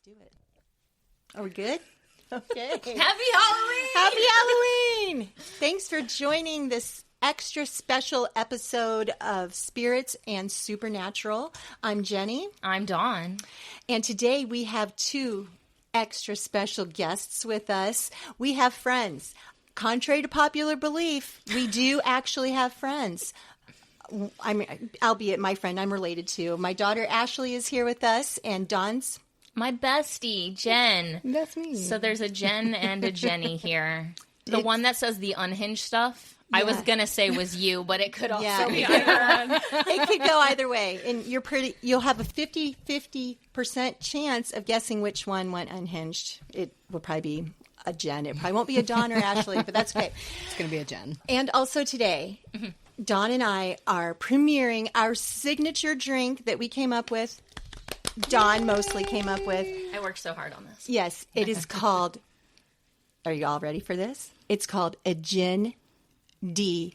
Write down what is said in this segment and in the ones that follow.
do it. Are we good? Okay. Happy Halloween! Happy Halloween! Thanks for joining this extra special episode of Spirits and Supernatural. I'm Jenny. I'm Dawn. And today we have two extra special guests with us. We have friends. Contrary to popular belief, we do actually have friends. Albeit my friend I'm related to. My daughter Ashley is here with us, and Dawn's my bestie, Jen. That's me. So there's a Jen and a Jenny here. The one that says the unhinged stuff, yeah. I was going to say was you, but it could also be either one. It could go either way. And you'll have a 50% chance of guessing which one went unhinged. It will probably be a Jen. It probably won't be a Dawn or Ashley, but that's okay. It's going to be a Jen. And also today, Dawn and I are premiering our signature drink that we came up with. Dawn mostly came up with. I worked so hard on this. Yes, it is called, are you all ready for this? It's called a Djinn D,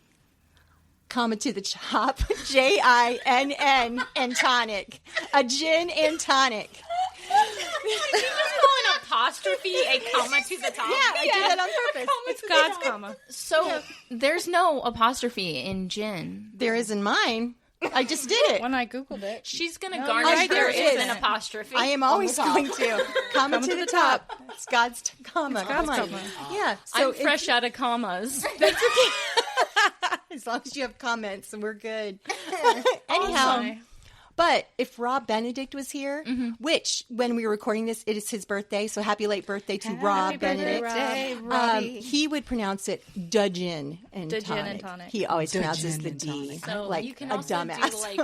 comma to the top, Jinn and tonic. A gin and tonic. Did you just call an apostrophe a comma to the top? Yeah, I did that on purpose. It's God's comma. So there's no apostrophe in gin. There is in mine. I just did it. When I Googled it. She's going to garnish there is an apostrophe. I am always going to. Comma to the top. It's God's comma. Come on. Yeah. So I'm fresh out of commas. That's okay. As long as you have comments, and we're good. Anyhow. But if Rob Benedict was here, which when we were recording this, it is his birthday, so happy late birthday to Rob Benedict. He would pronounce it Djinn and Tonic. He always pronounces the D, so like you can a also dumbass. Do like...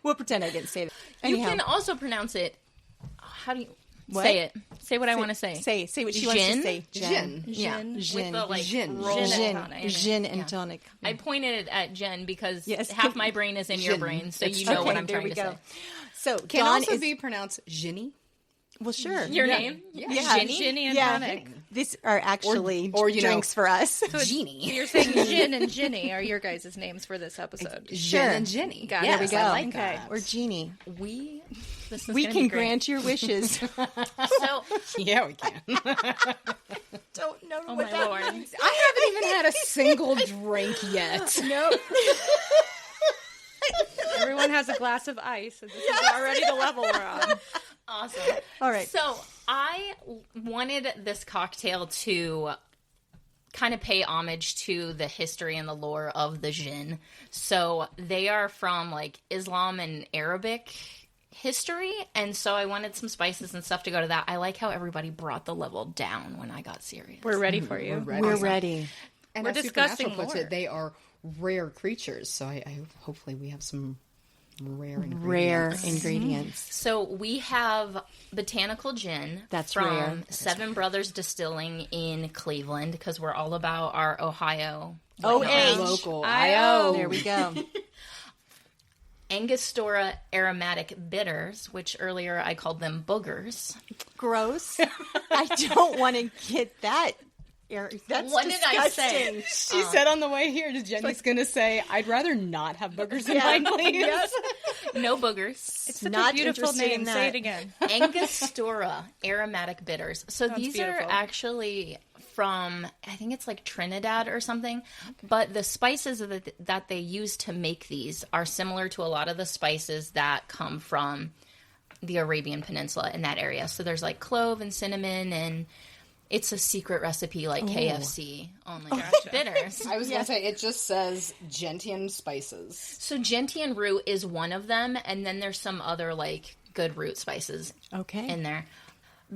We'll pretend I didn't say that. Anyhow. You can also pronounce it. How do you? What? Say it. Say what I want to say. Say what she wants to say. Gin. Yeah. Gin. With the like Gin. Gin and tonic. I pointed at Jen because half my brain is in your brain, so you know what I'm trying to say. So can Dawn also be pronounced Ginny? Well, sure. Your name? Yeah. Ginny and Tonic. These are actually drinks for us. So Genie. So you're saying Gin and Ginny are your guys' names for this episode. Gin and Ginny. Got it. There we go. I like that. Or Genie. We can grant your wishes. So yeah, we can. Don't know oh what my that Lord. means. I haven't even had a single drink yet. Nope. Everyone has a glass of ice, and this is already the level we're on. Awesome. All right. So I wanted this cocktail to kind of pay homage to the history and the lore of the Djinn. So they are from like Islam and Arabic history, and so I wanted some spices and stuff to go to that. I like how everybody brought the level down when I got serious. We're ready for you. We're ready. And we're as discussing Supernatural puts lore. it, they are rare creatures, so I hopefully we have some rare ingredients. So we have botanical gin from rare. Seven Brothers Distilling in Cleveland, because we're all about our Ohio. Local I-O. There we go. Angostura aromatic bitters, which earlier I called them boogers. Gross. I don't want to get that. That's What did I disgusting. say? She said on the way here, Jenny's going to say, I'd rather not have boogers in mine, please. Yes. No boogers. It's such Not a beautiful interested name. in that. Say it again. Angostura aromatic bitters. So Sounds these beautiful. are actually from, I think it's like Trinidad or something. But the spices that they use to make these are similar to a lot of the spices that come from the Arabian Peninsula in that area. So there's like clove and cinnamon, and it's a secret recipe like KFC, only bitters. I was going to say, it just says gentian spices. So gentian root is one of them, and then there's some other like good root spices in there.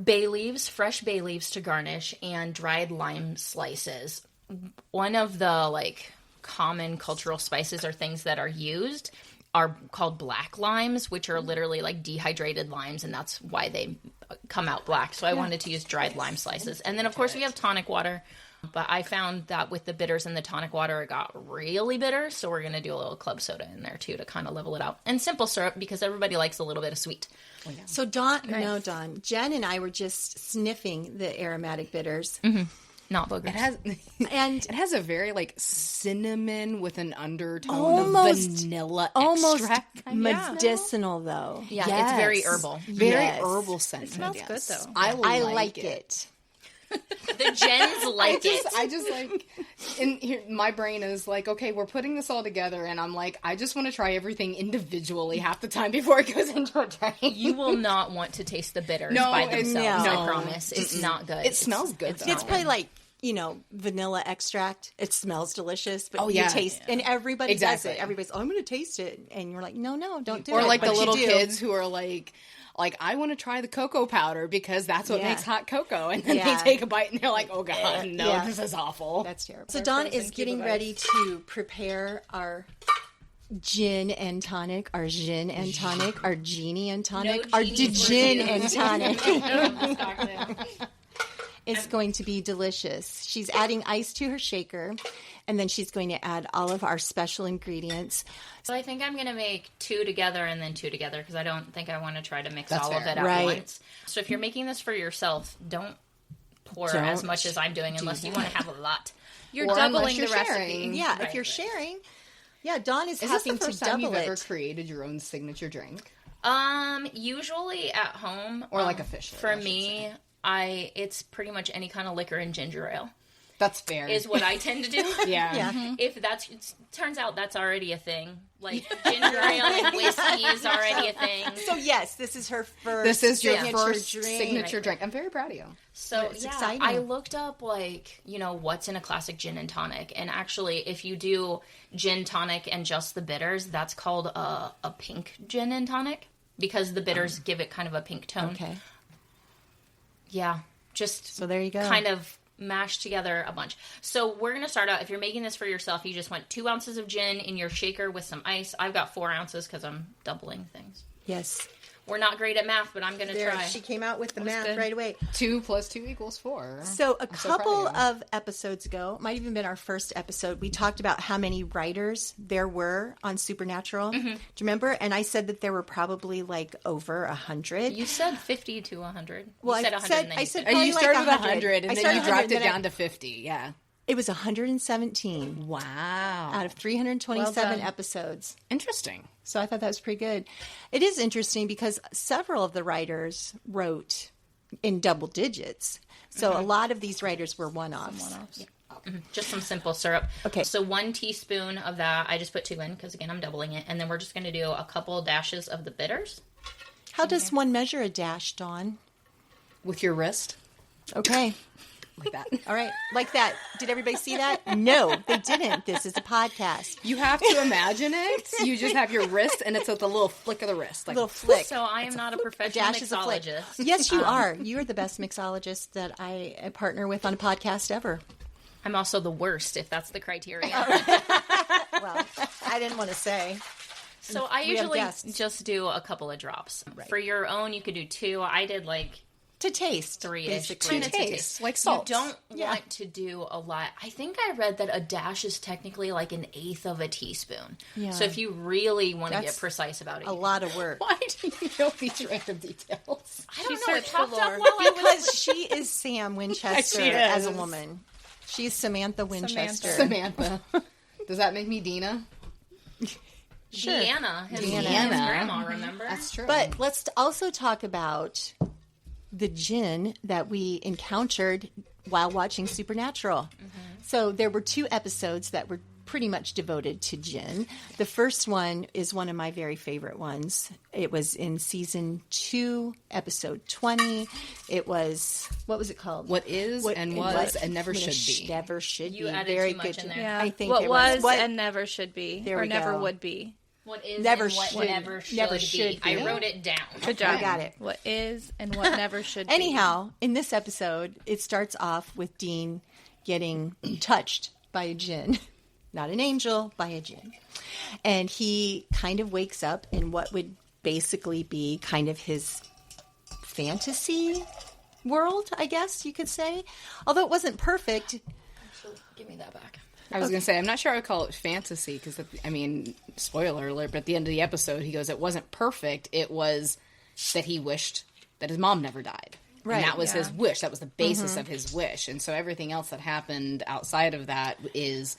Bay leaves, fresh bay leaves to garnish, and dried lime slices. One of the like common cultural spices or things that are used are called black limes, which are literally like dehydrated limes, and that's why they come out black. So I wanted to use dried lime slices. And then, of course, we have tonic water. But I found that with the bitters in the tonic water, it got really bitter. So we're going to do a little club soda in there, too, to kind of level it out. And simple syrup, because everybody likes a little bit of sweet. Oh, yeah. So Dawn, Jen and I were just sniffing the aromatic bitters. Not boogers. It has a very like cinnamon with an undertone of vanilla extract. Medicinal though. Yeah, it's very herbal. Very herbal scent. It smells good though. I like it. The gens like it. I just like, and here, my brain is like, okay, we're putting this all together, and I'm like, I just want to try everything individually half the time before it goes into a drink. You will not want to taste the bitters by themselves. I promise. It's not good. It smells good, though. It's probably like, vanilla extract. It smells delicious, but you taste, and everybody does it. Everybody's, I'm going to taste it. And you're like, no, don't do it. Or like the little kids who are like, I want to try the cocoa powder because that's what makes hot cocoa. And then they take a bite and they're like, oh God, no, this is awful. That's terrible. So Dawn is getting ready to prepare our gin and tonic, our gin and tonic, our genie and tonic, our gin and tonic. It's going to be delicious. She's adding ice to her shaker, and then she's going to add all of our special ingredients. So I think I'm going to make 2 together and then 2 together because I don't think I want to try to mix all of it at once. So if you're making this for yourself, don't pour as much as I'm doing unless you want to have a lot. You're doubling the recipe. Yeah, if you're sharing. Yeah, Dawn is having to double it. Is this the first time you've ever created your own signature drink? Usually at home. Or like officially. For me, it's pretty much any kind of liquor and ginger ale. That's fair. Is what I tend to do. Yeah. Mm-hmm. It turns out that's already a thing. Like ginger ale and whiskey is already a thing. So yes, this is her first. This is your first signature drink. I'm very proud of you. So it's exciting. I looked up what's in a classic gin and tonic, and actually, if you do gin tonic and just the bitters, that's called a pink gin and tonic because the bitters give it kind of a pink tone. Okay. Yeah, just so there you go. Kind of mash together a bunch. So we're going to start out, if you're making this for yourself, you just want 2 ounces of gin in your shaker with some ice. I've got 4 ounces because I'm doubling things. Yes. We're not great at math, but I'm going to try. She came out with the math right away. 2 + 2 = 4. So a couple of episodes ago, might even been our first episode, we talked about how many writers there were on Supernatural. Mm-hmm. Do you remember? And I said that there were probably over 100. You said 50 to 100. Well, you said 100. I said you started with 100, and then you dropped it down to 50. Yeah. It was 117. Wow. Out of 327 episodes. Interesting. So I thought that was pretty good. It is interesting because several of the writers wrote in double digits. So a lot of these writers were one-offs. Yeah. Mm-hmm. Just some simple syrup. Okay. So 1 teaspoon of that. I just put 2 in because, again, I'm doubling it. And then we're just going to do a couple dashes of the bitters. How does one measure a dash, Dawn? With your wrist. Okay. Like that. All right. Like that. Did everybody see that? No, they didn't. This is a podcast. You have to imagine it. You just have your wrist, and it's with a little flick of the wrist. Like a little flick. So I am not a professional mixologist. Yes, you are. You're the best mixologist that I partner with on a podcast ever. I'm also the worst, if that's the criteria. Well, I didn't want to say. So I usually just do a couple of drops. Right. For your own, you could do 2. I did to taste, 3-ish. To taste, like salt. You don't want to do a lot. I think I read that a dash is technically 1/8 of a teaspoon. Yeah. So if you really want to get precise about it. A lot of work. Why do you know these random details? I don't know. It popped up because she is Sam Winchester as a woman. She's Samantha Winchester. Samantha. Does that make me Dina? Sure. Deanna. His grandma, remember? That's true. But let's also talk about the gin that we encountered while watching Supernatural. Mm-hmm. So there were 2 episodes that were pretty much devoted to gin. The first one is one of my very favorite ones. It was in season 2, episode 20. It was, what was it called? What is and was and never should be. Never should be. You added very too much in there. Yeah. I think what it was and never should be. There or we never go. Would be. What is never and what should, never should be. I wrote it down. Good job. I got it. What is and what never should be. Anyhow, in this episode, it starts off with Dean getting touched by a djinn. Not an angel, by a djinn. And he kind of wakes up in what would basically be kind of his fantasy world, I guess you could say. Although it wasn't perfect. Actually, give me that back. I was going to say, I'm not sure I would call it fantasy because, spoiler alert, but at the end of the episode, he goes, it wasn't perfect. It was that he wished that his mom never died. Right. And that was his wish. That was the basis of his wish. And so everything else that happened outside of that is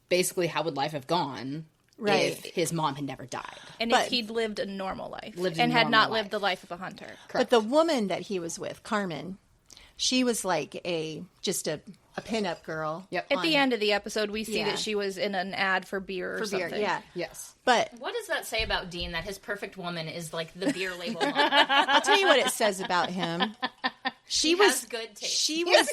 basically how would life have gone if his mom had never died. And if he'd lived a normal life. And had not lived the life of a hunter. Correct. But the woman that he was with, Carmen, she was like just a pinup girl. Yep. At the end of the episode, we see that she was in an ad for beer or something. Beer, yeah. Yes. But what does that say about Dean, that his perfect woman is like the beer label mom? I'll tell you what it says about him. She has good taste.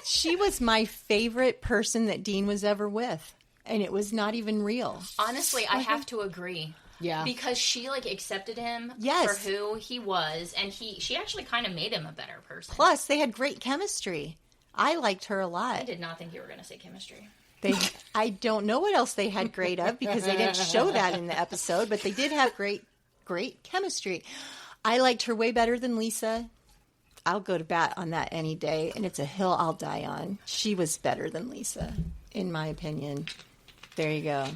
She was my favorite person that Dean was ever with. And it was not even real. Honestly, I have to agree. Yeah. Because she, like, accepted him for who he was, and she actually kind of made him a better person. Plus, they had great chemistry. I liked her a lot. I did not think you were going to say chemistry. I don't know what else they had great of, because they didn't show that in the episode, but they did have great chemistry. I liked her way better than Lisa. I'll go to bat on that any day, and it's a hill I'll die on. She was better than Lisa, in my opinion. There you go.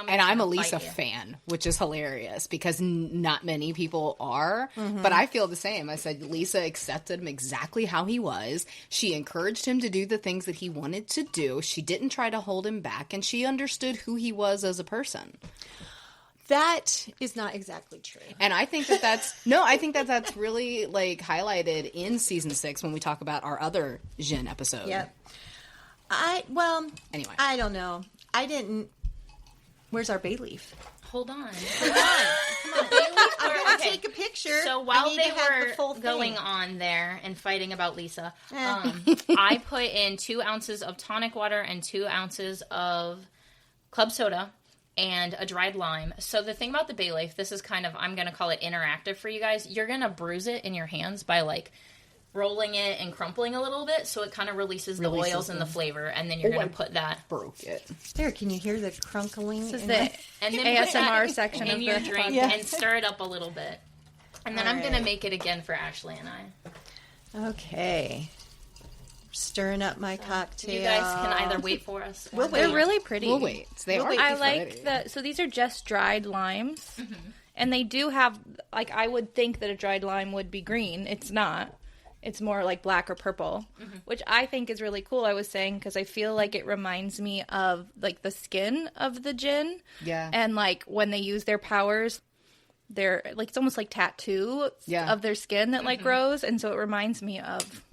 And I'm a Lisa fan, which is hilarious because not many people are. Mm-hmm. But I feel the same. I said Lisa accepted him exactly how he was. She encouraged him to do the things that he wanted to do. She didn't try to hold him back, and she understood who he was as a person. That is not exactly true. And I think that's really like highlighted in season 6 when we talk about our other Djinn episode. Yep. Anyway, I don't know. I didn't. Where's our bay leaf? Hold on. Come on. I'm going to take a picture. So while they were going on there and fighting about Lisa, I put in 2 ounces of tonic water and 2 ounces of club soda and a dried lime. So the thing about the bay leaf, this is kind of, I'm going to call it interactive for you guys. You're going to bruise it in your hands by like rolling it and crumpling a little bit, so it kind of releases the oils and the flavor, and then you're going to put that. Broke it. There, can you hear the crunkling? This is the and then ASMR section in of your the drink and stir it up a little bit, and then I'm going to make it again for Ashley and I. Okay. Stirring up my cocktail. You guys can either wait for us. We'll wait. They're really pretty. We'll wait. I like so these are just dried limes, and they do have, like, I would think that a dried lime would be green. It's not. It's more like black or purple, which I think is really cool, I was saying, because I feel like it reminds me of, like, the skin of the Djinn. Yeah. And, like, when they use their powers, they're, like, it's almost like tattoo of their skin that, like, grows. And so it reminds me of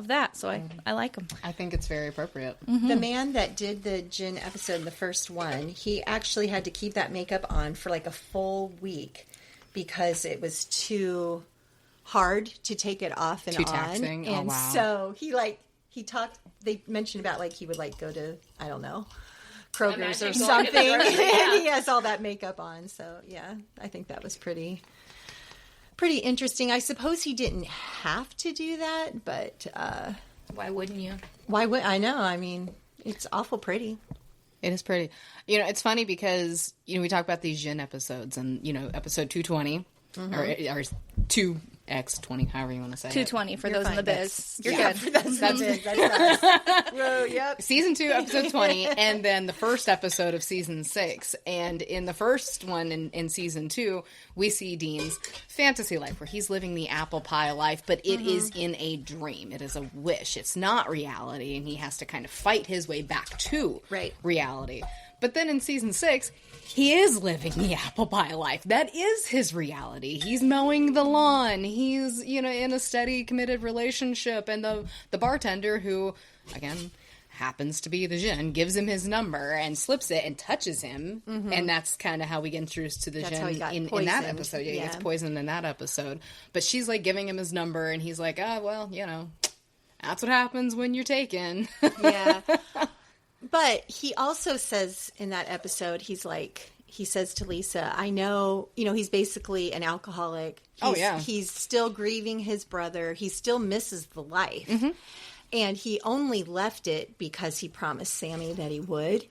that. So I like them. I think it's very appropriate. The man that did the Djinn episode, the first one, he actually had to keep that makeup on for, like, a full week because it was too hard to take it off and too on. Taxing. And wow. So he talked, they mentioned about, like, he would, like, go to, I don't know, Kroger's or something, and he has all that makeup on. So yeah, I think that was pretty interesting. I suppose he didn't have to do that, but why wouldn't you? Why would I know? I mean, it's awful pretty. It is pretty. You know, it's funny because, you know, we talk about these Djinn episodes, and, you know, episode 220 or 2X20, however you want to say 220 for those in the biz. You're good. That's it. That's us. Whoa, yep. Season 2, episode 20, and then the first episode of season 6. And in the first one, in season 2, we see Dean's fantasy life, where he's living the apple pie life, but it is in a dream. It is a wish. It's not reality, and he has to kind of fight his way back to reality. But then in season 6, he is living the apple pie life. That is his reality. He's mowing the lawn. He's, you know, in a steady, committed relationship. And the bartender, who, again, happens to be the Djinn, gives him his number and slips it and touches him. And that's kind of how we get introduced to the Djinn in that episode. Yeah, he gets poisoned in that episode. But she's, like, giving him his number, and he's like, well, you know, that's what happens when you're taken. Yeah. But he also says in that episode, he says to Lisa, I know, you know, he's basically an alcoholic. He's still grieving his brother. He still misses the life. And he only left it because he promised Sammy that he would.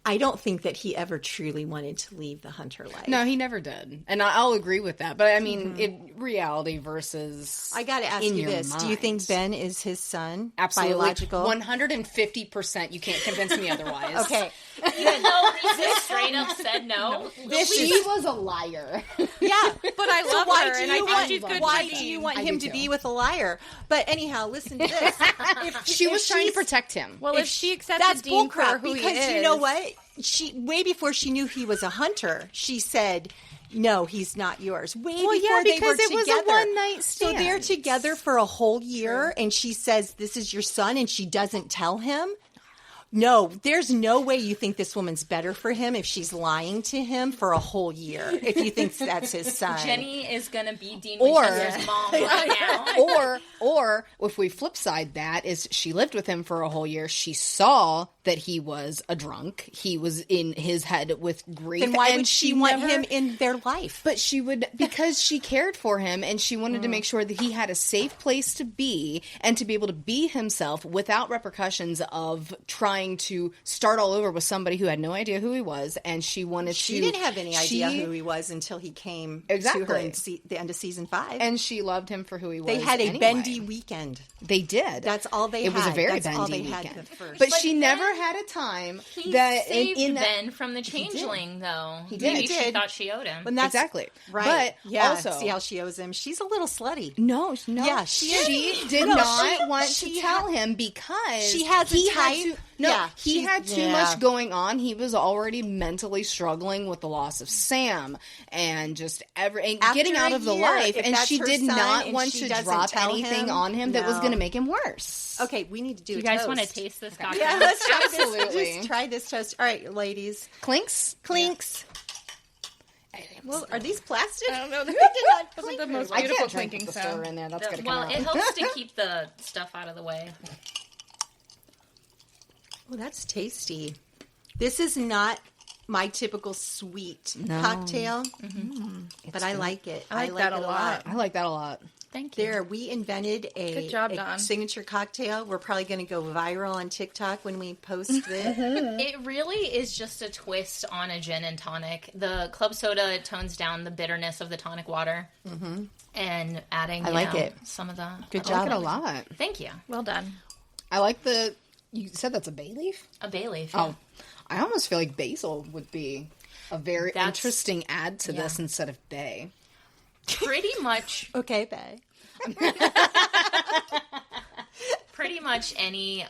I don't think that he ever truly wanted to leave the hunter life. No, he never did. And I'll agree with that. But, I mean, reality versus I got to ask you this. Mind. Do you think Ben is his son? Absolutely. Biological? 150%. You can't convince me otherwise. Okay. Even though Lisa straight up said no. She was a liar. Yeah, But I love her, and I think she's good. Why do you want him to be with a liar? But anyhow, listen to this. She was trying to protect him. Well, if she accepted that's Dean for bullcrap, who because he is, you know what? She way before she knew he was a hunter, she said, "No, he's not yours." Way before they were because it was together. a one-night stand. So they're together for a whole year, and she says, "This is your son," and she doesn't tell him. No, there's no way you think this woman's better for him if she's lying to him for a whole year. If you think that's his son, Jenny is gonna be Dean Winchester's mom right now. Or if we flip side that is she lived with him for a whole year. She saw that he was a drunk. He was in his head with grief. then why and would she want him in their life? But she would, because she cared for him and she wanted to make sure that he had a safe place to be and to be able to be himself without repercussions of trying to start all over with somebody who had no idea who he was. And she wanted She didn't have any idea who he was until he came to her in the end of season 5. And she loved him for who he was. They had a anyway. bendy weekend. They did. That's all they had. It was a very That's all bendy they weekend. had the first. But she never had a time He that saved in that. Ben from the changeling, though. did. Maybe He she did. thought she owed him. And that's, Exactly. Right. But yeah, also- see how she owes him. She's a little slutty. No. Yeah, she did No, not want she to tell him because she has a he had type. to. He had too yeah. much going on. He was already mentally struggling with the loss of Sam and just getting out a of the year, life. if And that's she her did son not and want she to doesn't drop tell anything him, on him that was no. going to make him worse. Okay, we need to do you a guys toast. want to taste this cocktail? Yeah, let's try Absolutely. this. Just try this toast. All right, ladies. Clinks? Clinks. Well, are these plastic? I don't know. Who did not Those are clink? the most I beautiful can't drink clinking with the stir sound. in there. That's going to come Well, out. it helps to keep the stuff out of the way. Oh, that's tasty. This is not my typical sweet cocktail, but I like it. I like that it a lot. I like that a lot. Thank you. There, we invented Good job, a Dawn. signature cocktail. We're probably going to go viral on TikTok when we post this. It really is just a twist on a gin and tonic. The club soda tones down the bitterness of the tonic water, and adding I like it. some of the. Good I like it a job. lot. Thank you. Well done. I like the... You said that's a bay leaf? A bay leaf. Oh, I almost feel like basil would be a very That's- interesting add to yeah. this instead of bay. Pretty much. Okay, babe. Pretty much any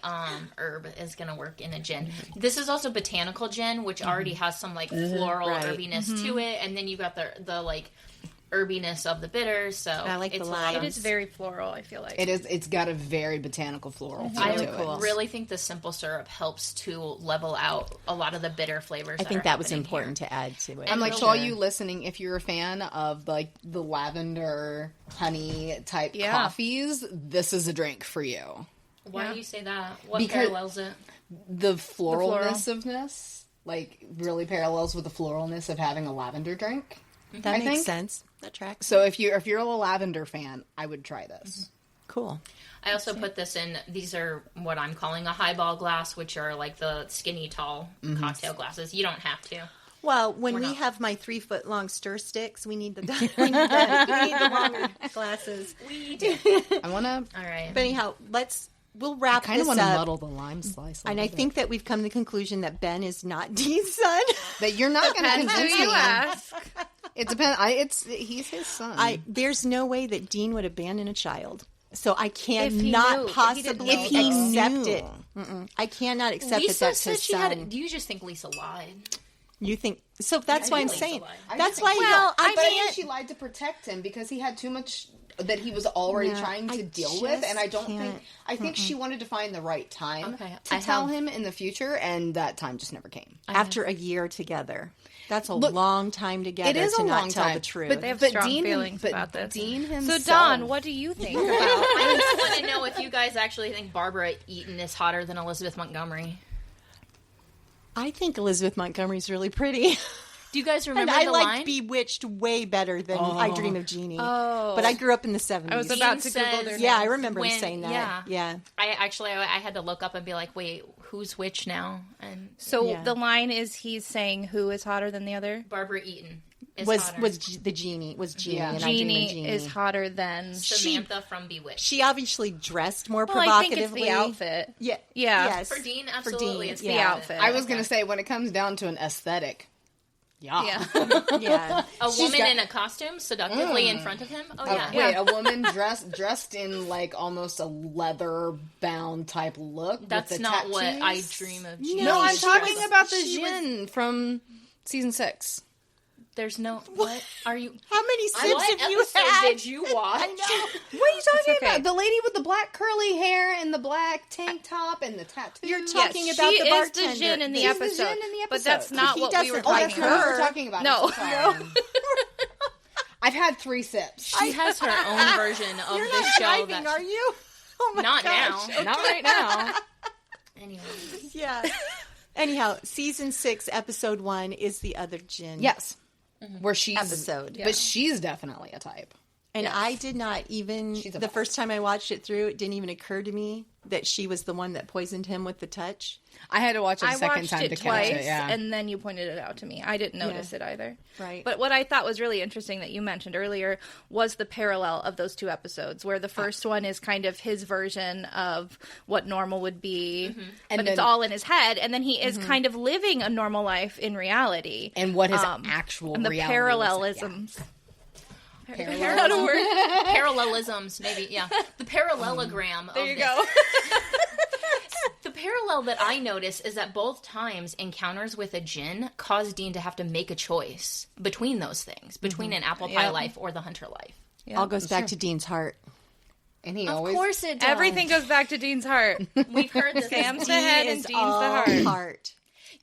herb is going to work in a gin. This is also botanical gin, which already has some like floral Right. herbiness to it, and then you got the like herbiness of the bitters. So I like it's the a lot lime. of- It is very floral, I feel like. It is. It's got a very botanical floral feel I to it. really think the simple syrup helps to level out a lot of the bitter flavors. I think that was important to add to it. I'm like, Really to all good. you listening, if you're a fan of like the lavender honey type Yeah. coffees, this is a drink for you. Why do you say that? What Because- parallels it? The floralness of this, like, really parallels with the floralness of having a lavender drink. that I makes think. sense. That tracks. So if you're a lavender fan, I would try this. Cool. I also put this in. These are what I'm calling a highball glass, which are like the skinny, tall cocktail glasses. You don't have to. Well, when we not. have my 3-foot-long stir sticks, we need we need the longer glasses. We do. I want to. All right. But anyhow, we'll wrap Kind this of want to up. muddle the lime slice. And I think that we've come to the conclusion that Ben is not Dean's son. that you're not going to Depends who convince you me. ask. It depends. He's his son. There's no way that Dean would abandon a child. So I he cannot knew, if he possibly didn't know, accept though. it. I cannot accept Lisa that that's said his she son. had. Do you just think Lisa lied? You think so? That's why I'm Lisa saying. lied. That's why. Well, I but I can't. think she lied to protect him because he had too much that he was already Yeah, trying to I deal with, and I just don't can't. think. I think she wanted to find the right time Okay, to I tell have- him in the future, and that time just never came. After a year together, that's a Look, long time together. It is to a not long tell time, the truth. but They have but strong Dean, feelings but about this. Dean So, himself. Dawn, what do you think about I just want to know if you guys actually think Barbara Eaton is hotter than Elizabeth Montgomery. I think Elizabeth Montgomery's really pretty. Do you guys And remember I the like line? Bewitched way better than I Dream of Jeannie. Oh. But I grew up in the 70s. I was about to Dean Google their says- yeah, I names. remember him When- saying that. Yeah. I had to look up and be like, wait, who's which now? And So Yeah. the line is he's saying who is hotter than the other? Barbara Eaton. was the Genie. Yeah. And Genie is hotter than Samantha from Bewitched. She obviously dressed more I provocatively. think it's the outfit. Yeah. Yes. For Dean, absolutely. It's the outfit. I was going to say, when it comes down to an aesthetic, Yeah. Yeah. A woman in a costume seductively in front of him? Oh, yeah. Wait, a woman dressed in like almost a leather bound type look. That's with the not tattoos? what I dream of. No, I'm talking about the she Djinn from season 6. There's no... What are you... How many sips What have you episode had? did you watch? I know. What are you talking okay. about? The lady with the black curly hair and the black tank top and the tattoos. You're talking Yes, about she the is bartender. the Djinn in the She's the episode. Djinn in the But that's episode. not He what we doesn't were like Oh, talking that's her. not about. what we're talking about. No. I'm so sorry. I've had 3 sips. She has her own version of You're the not show. driving, are you? Oh my Not gosh. now. Not right now. Anyway. Yeah. Anyhow, season 6, episode 1 is the other Djinn. Yes. Where she's... Episode. But she's definitely a type. And I did not even, She's a the vibe. first time I watched it through, it didn't even occur to me that she was the one that poisoned him with the touch. I had to watch it a I second watched time it to catch twice, it, yeah. and then you pointed it out to me. I didn't notice it either. Right. But what I thought was really interesting that you mentioned earlier was the parallel of those 2 episodes, where the first one is kind of his version of what normal would be, And but it's then- all in his head, and then he is kind of living a normal life in reality. And what his actual and the reality parallelisms. Not a word. Parallelisms, maybe, yeah. The parallelogram of There you this. go. The parallel that I notice is that both times encounters with a Djinn cause Dean to have to make a choice between those things, between an apple pie Yep. life or the hunter life. All goes back to Dean's heart. And he Of always... course it does. Everything goes back to Dean's heart. We've heard this. Sam's the head and is Dean's the all heart. heart.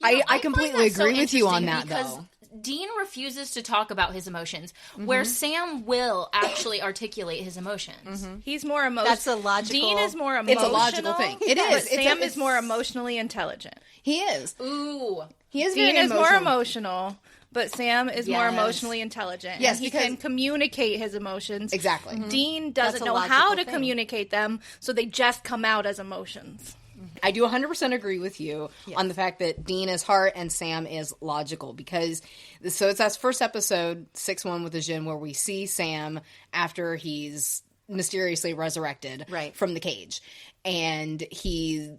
You know, I find completely that so agree with you on interesting that, because though. Dean refuses to talk about his emotions, where Sam will actually articulate his emotions. He's more emotional. That's a logical- Dean is more emotional. It's a logical thing. It but is. It's Sam a- is more emotionally intelligent. He is. Ooh. He is Dean very is more emotional, but Sam is more Yes. emotionally intelligent. Yes, and he because- can communicate his emotions. Exactly. Dean doesn't That's a know logical how to thing. communicate them, so they just come out as emotions. I do 100% agree with you on the fact that Dean is heart and Sam is logical, because so it's that first episode 6-1 with the Djinn where we see Sam after he's mysteriously resurrected from the cage, and he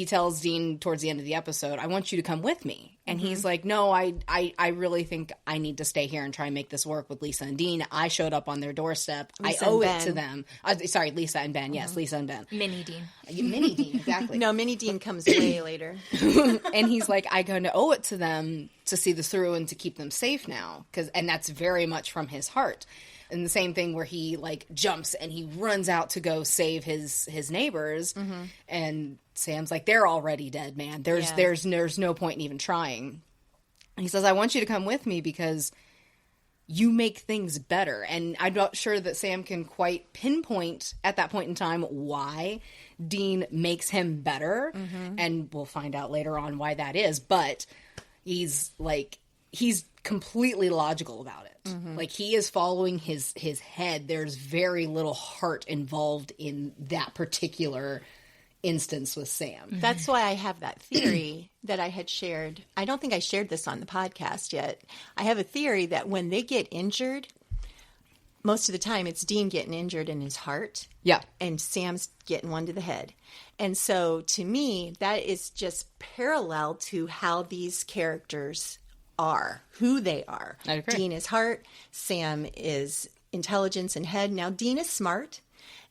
tells Dean towards the end of the episode, I want you to come with me. And he's like, no, I really think I need to stay here and try and make this work with Lisa and Dean. I showed up on their doorstep. Lisa I owe and it to Ben. them. Sorry, Lisa and Ben. Yes, Lisa and Ben. Mini Dean. Mini Dean, exactly. No, Mini Dean comes way later. And he's like, I kind of owe it to them to see this through and to keep them safe now. And that's very much from his heart. And the same thing where he like jumps and he runs out to go save his neighbors, and Sam's like, they're already dead, man. There's no point in even trying. And he says, I want you to come with me because you make things better. And I'm not sure that Sam can quite pinpoint at that point in time why Dean makes him better. And we'll find out later on why that is. But he's completely logical about it. Like, he is following his head. There's very little heart involved in that particular instance with Sam. That's why I have that theory that I had shared. I don't think I shared this on the podcast yet. I have a theory that when they get injured, most of the time it's Dean getting injured in his heart. Yeah. And Sam's getting one to the head. And so to me, that is just parallel to how these characters are, who they are. I agree. Dean is heart, Sam is intelligence and head. Now, Dean is smart,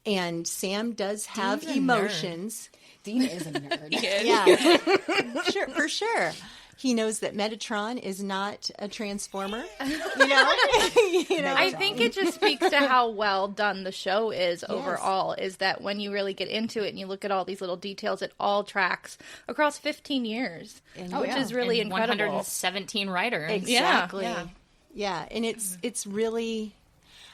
and Sam does have Dean's a emotions. Dean is a nerd. Yeah, sure, for sure. He knows that Metatron is not a transformer. You know, I think it just speaks to how well done the show is overall, is that when you really get into it and you look at all these little details, it all tracks across 15 years, which is really And incredible. 117 writers. Exactly. Yeah. Yeah, and it's really,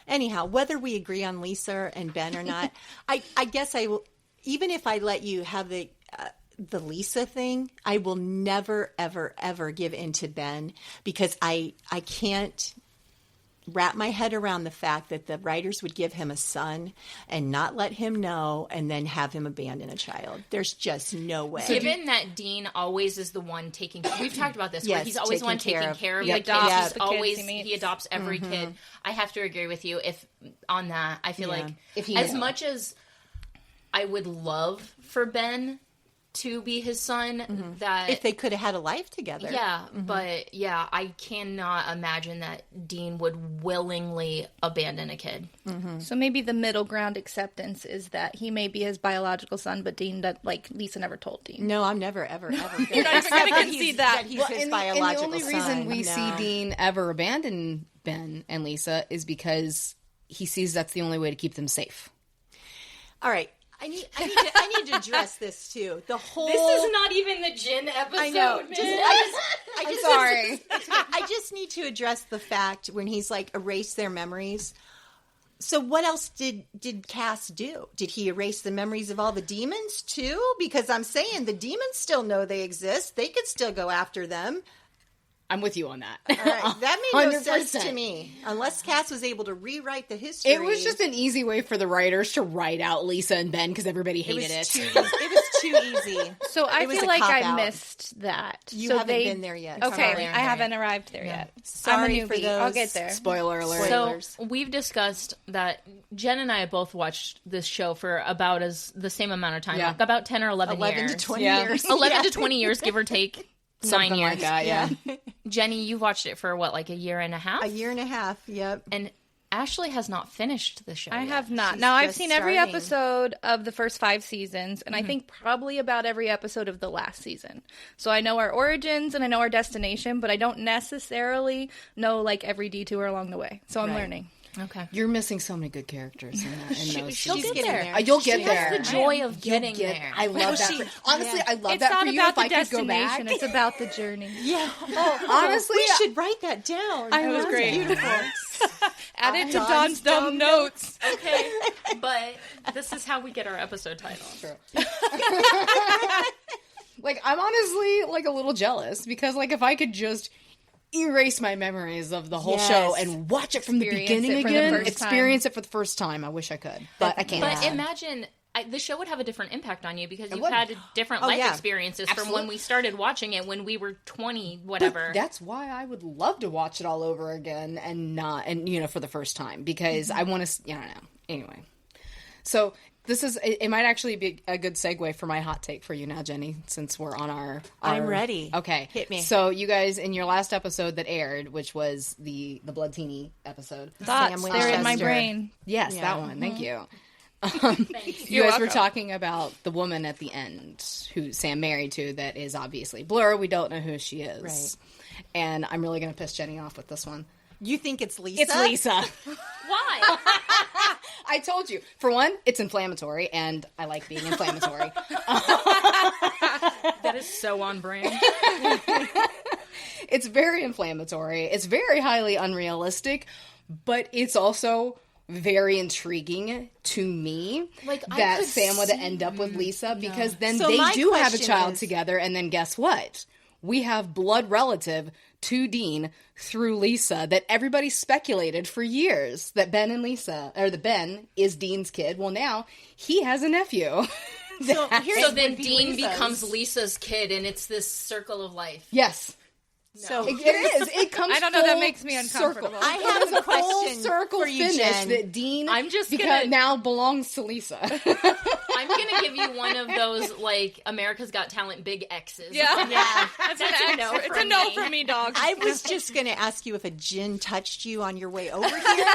anyhow, whether we agree on Lisa and Ben or not, I guess I will, even if I let you have the Lisa thing, I will never, ever, ever give in to Ben, because I can't wrap my head around the fact that the writers would give him a son and not let him know and then have him abandon a child. There's just no way. Given that Dean always is the one taking, we've talked about this, where he's always the one taking care of the kids. He adopts every kid. I have to agree with you on that. I feel like as much as I would love for Ben to be his son, that if they could have had a life together. But I cannot imagine that Dean would willingly abandon a kid. So maybe the middle ground acceptance is that he may be his biological son, but Dean, Lisa never told Dean. No, I'm never, ever, ever. You're not even going to concede that. He's his biological son. And the only reason we see Dean ever abandon Ben and Lisa is because he sees that's the only way to keep them safe. All right. I need to address this too. This is not even the Djinn episode. I know. Sorry. I just need to address the fact when he's like erase their memories. So what else did Cass do? Did he erase the memories of all the demons too? Because I'm saying the demons still know they exist. They could still go after them. I'm with you on that. All right. That made no 100%. sense to me. Unless Cass was able to rewrite the history. It was just an easy way for the writers to write out Lisa and Ben because everybody hated it. It was too easy. So I feel like I missed that. You haven't been there yet. Okay, I haven't arrived there yet. Sorry I'm a for newbie. those. I'll get there. Spoiler alert. So we've discussed that Jen and I have both watched this show for about the same amount of time, like about 10 or 11 years. 11 to 20 years. 11 to 20 years, give or take. Something 9 years. like that, yeah. Jenny, you watched it for what, like a year and a half? A year and a half, yep. And Ashley has not finished the show I yet. have not. She's now, I've just seen every starting. episode of the first 5 seasons, and I think probably about every episode of the last season. So I know our origins and I know our destination, but I don't necessarily know, like, every detour along the way. So I'm learning. Okay. You're missing so many good characters in those She'll seasons. get there. You'll get there. That's the joy of getting there. I love that. Honestly, I love It's that not for you. about If the I could go back. destination, it's about the journey. Yeah. Honestly, we should write that down. It was great. Beautiful. Add it to Dawn's dumb notes. Okay, but this is how we get our episode title. True. Like, I'm honestly, like, a little jealous because, like, if I could just erase my memories of the whole show and watch it from the beginning again, experience it for the first time, I wish I could, but I can't. But imagine the show would have a different impact on you because you've had different life experiences from when we started watching it when we were 20, whatever. But that's why I would love to watch it all over again and for the first time because I want to, I don't know. Anyway, so it might actually be a good segue for my hot take for you now, Jenny, since we're on our I'm ready. Okay. Hit me. So you guys, in your last episode that aired, which was the Blood Teeny episode. Thoughts, they're in my brain. Yes, that one. Thank you. You guys were talking about the woman at the end who Sam married to that is obviously Blur. We don't know who she is. Right. And I'm really going to piss Jenny off with this one. You think it's Lisa? It's Lisa. Why? I told you. For one, it's inflammatory, and I like being inflammatory. That is so on brand. It's very inflammatory. It's very highly unrealistic, but it's also very intriguing to me that Sam would end up with Lisa because then they do have a child together, and then guess what? We have blood relative to Dean through Lisa that everybody speculated for years that Ben is Dean's kid. Well, now he has a nephew. So then Dean becomes Lisa's kid, and it's this circle of life. Yes. No. So it is. It comes. I don't know. That makes me uncomfortable. Circle. I have a question circle for you, finish Jen. that Dean gonna now belongs to Lisa. I'm gonna give you one of those like America's Got Talent big X's. Yeah. That's a no. It's a no for me, dog. I was just going to ask you if a djinn touched you on your way over here,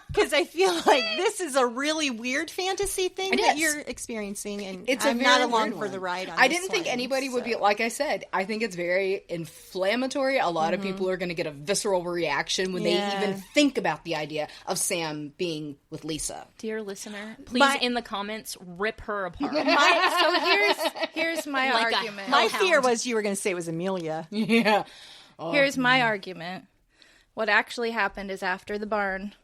because I feel like this is a really weird fantasy thing that you're experiencing, and I'm not along for the ride on I this didn't think one, anybody would be, like I said, I think it's very inflammatory. A lot of people are going to get a visceral reaction when they even think about the idea of Sam being with Lisa. Dear listener, please in the comments rip her apart. So here's my argument. My fear was you were going to say it was Amelia. Yeah. Here's my argument. What actually happened is after the barn,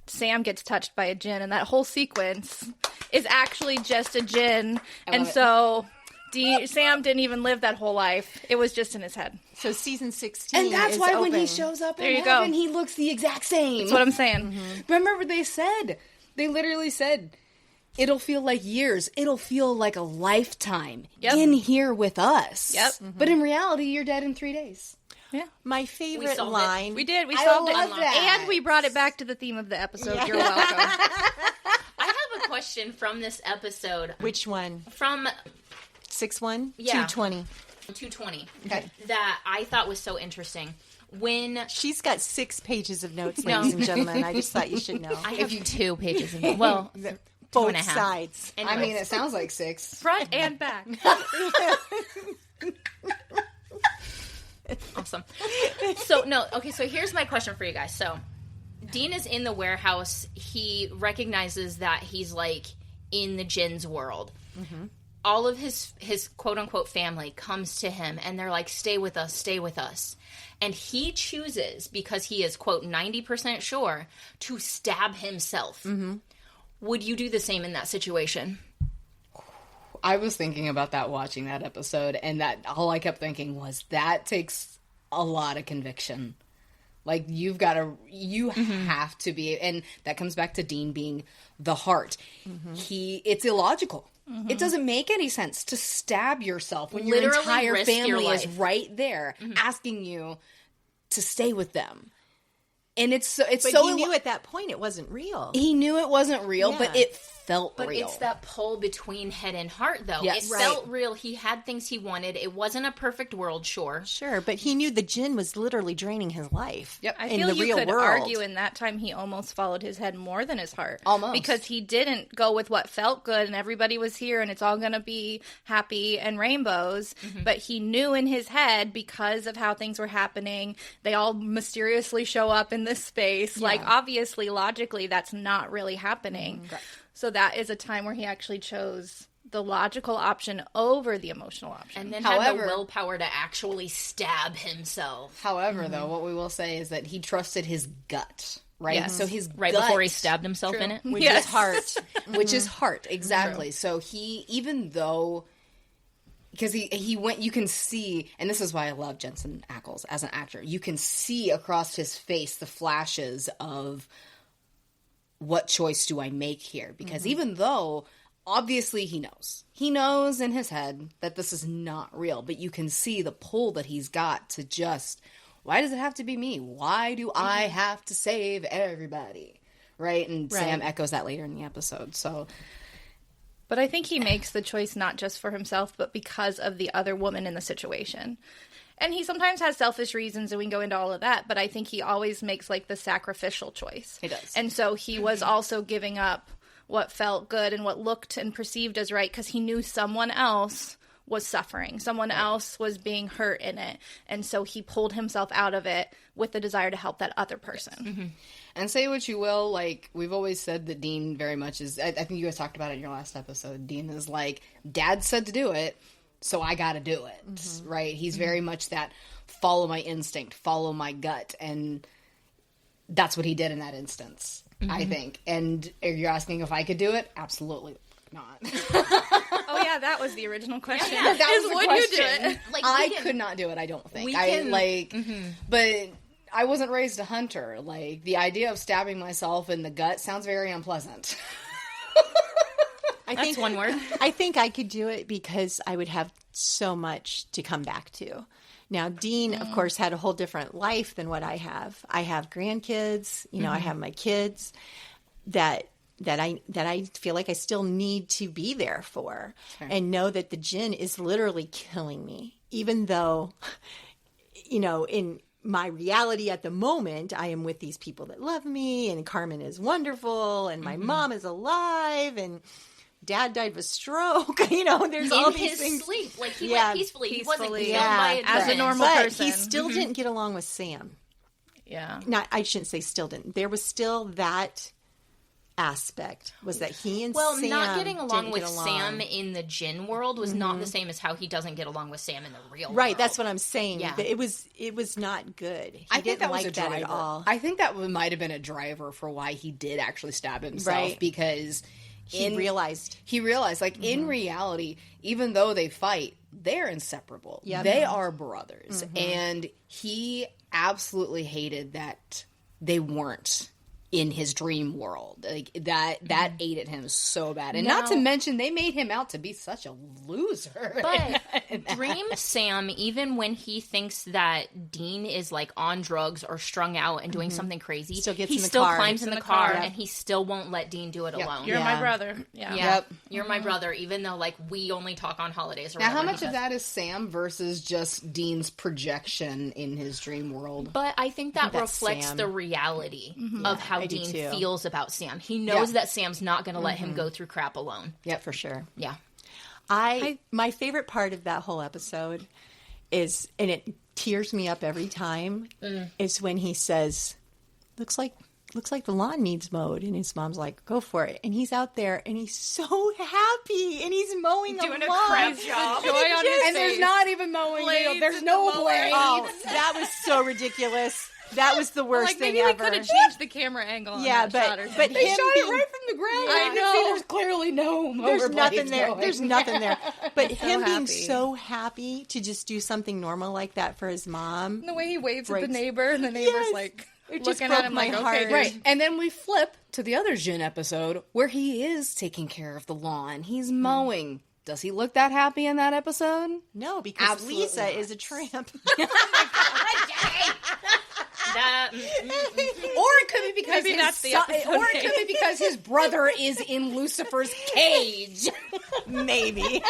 Sam gets touched by a djinn, and that whole sequence is actually just a djinn. And so Sam didn't even live that whole life. It was just in his head. So season 16 And that's why open. when he shows up There in you heaven, go. he looks the exact same. That's what I'm saying. Remember they literally said, it'll feel like years. It'll feel like a lifetime in here with us. Yep. But in reality, you're dead in 3 days. Yeah. My favorite line. We did. We solved it. love that. And we brought it back to the theme of the episode. You're welcome. I have a question from this episode. Which one? From 6-1? Yeah. 220. 220. Okay. That I thought was so interesting. When She's got 6 pages of notes, ladies and gentlemen. I just thought you should know. I have 2 pages. Well, Both 2.5. sides. I mean, it sounds like 6. Front and back. Awesome. So here's my question for you guys. So Dean is in the warehouse. He recognizes that he's like in the Djinn's world. Mm-hmm. All of his quote unquote family comes to him and they're like, stay with us, stay with us. And he chooses, because he is quote 90% sure, to stab himself. Mm-hmm. Would you do the same in that situation? I was thinking about that watching that episode, and that all I kept thinking was that takes a lot of conviction. Like, you have to be, and that comes back to Dean being the heart. Mm-hmm. It's illogical. Mm-hmm. It doesn't make any sense to stab yourself when your entire family is right there asking you to stay with them. And But he knew at that point it wasn't real. He knew it wasn't real, but it felt real. But it's that pull between head and heart, though. Yes. It felt real. He had things he wanted. It wasn't a perfect world, sure. Sure, but he knew the Djinn was literally draining his life. Yep. I in feel the you real could world. argue in that time he almost followed his head more than his heart. Almost. Because he didn't go with what felt good and everybody was here and it's all going to be happy and rainbows. Mm-hmm. But he knew in his head, because of how things were happening, they all mysteriously show up in this space. Yeah. Like, obviously, logically, that's not really happening. Mm-hmm. Right. So that is a time where he actually chose the logical option over the emotional option. And then had the willpower to actually stab himself. However, though, what we will say is that he trusted his gut, right? Yes. So his gut, before he stabbed himself in it? Which is heart. Which is heart, exactly. True. So he, even though... Because he went, you can see, and this is why I love Jensen Ackles as an actor. You can see across his face the flashes of what choice do I make here? Because even though, obviously he knows in his head that this is not real, but you can see the pull that he's got to just, why does it have to be me? Why do I have to save everybody? Right? And Sam echoes that later in the episode, so... But I think he makes the choice not just for himself, but because of the other woman in the situation. And he sometimes has selfish reasons, and we can go into all of that, but I think he always makes, like, the sacrificial choice. He does. And so he was also giving up what felt good and what looked and perceived as right, because he knew someone else was suffering. Someone else was being hurt in it. And so he pulled himself out of it with the desire to help that other person. Mm-hmm. And say what you will, like, we've always said that Dean very much is, I think you guys talked about it in your last episode, Dean is like, Dad said to do it, so I gotta do it, right? He's very much that follow my instinct, follow my gut, and that's what he did in that instance, I think. And if you're asking if I could do it, absolutely not. Oh yeah, that was the original question. Yeah, that was the would question. You do it? Like, I could not do it, I don't think. But I wasn't raised a hunter. Like, the idea of stabbing myself in the gut sounds very unpleasant. That's one word. I think I could do it because I would have so much to come back to. Now, Dean, of course, had a whole different life than what I have. I have grandkids. You know, I have my kids that I feel like I still need to be there for, and know that the Djinn is literally killing me, even though, you know, in my reality at the moment, I am with these people that love me, and Carmen is wonderful, and my mom is alive, and Dad died of a stroke. You know, there's all these things. Sleep, like he went peacefully. He wasn't killed by a as a normal person. He still didn't get along with Sam. Yeah, I shouldn't say still didn't. There was still that aspect, was that he and Sam not getting along with Sam in the Djinn world was not the same as how he doesn't get along with Sam in the real world. Right, that's what I'm saying. Yeah. It was not good. He I think didn't that like was a that driver. at all. I think that might have been a driver for why he did actually stab himself, because he realized, like, in reality, even though they fight, they're inseparable. Yep. They are brothers. And he absolutely hated that they weren't in his dream world. Like, that ate at him so bad. And not to mention, they made him out to be such a loser. But Dream Sam, even when he thinks that Dean is, like, on drugs or strung out and doing something crazy, he still climbs in the car and he still won't let Dean do it alone. You're my brother. Yeah. Yep. You're my brother, even though, like, we only talk on holidays or now, whatever. how much of that is Sam versus just Dean's projection in his dream world? But I think that reflects the reality of how Dean feels about Sam. He knows that Sam's not going to let him go through crap alone. Yeah, for sure. Yeah. My favorite part of that whole episode is, and it tears me up every time, is when he says, looks like the lawn needs mowed. And his mom's like, go for it. And he's out there and he's so happy and he's mowing doing a lawn. Crap job. And there's not even mowing. There's no blades. Oh, that was so ridiculous. That was the worst thing ever. Maybe we could have changed the camera angle on that shot or something. but they shot it right from the ground. I know. See, there's clearly no mower There's nothing there. going. There's nothing there. But him being happy. so happy to just do something normal like that for his mom. The way he waves at the neighbor, and the neighbor's like it just looking broke at him my like, heart. okay, Right. And then we flip to the other Djinn episode where he is taking care of the lawn. He's mowing. Does he look that happy in that episode? No, because Absolutely Lisa not. is a tramp. Or it could be because Maybe that's the episode or it could be because his brother is in Lucifer's cage. Maybe.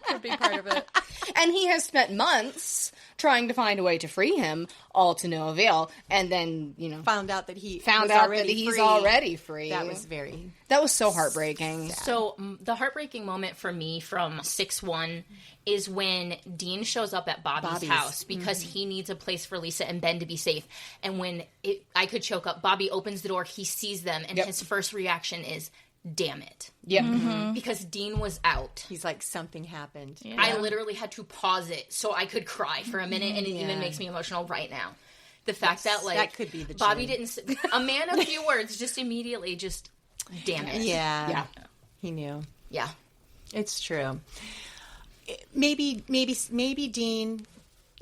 could be part of it. And he has spent months trying to find a way to free him, all to no avail. And then, Found out that he's already free. That was so heartbreaking. So the heartbreaking moment for me from 6-1 is when Dean shows up at Bobby's house because he needs a place for Lisa and Ben to be safe. And when I could choke up, Bobby opens the door, he sees them, and his first reaction is, damn it. Yep. Because Dean was out. He's like, something happened. Yeah. I literally had to pause it so I could cry for a minute, and it even makes me emotional right now. The fact that, like, that could be the Bobby didn't... A man of few words, just immediately, just, damn it. Yeah. He knew. Yeah. It's true. Maybe Dean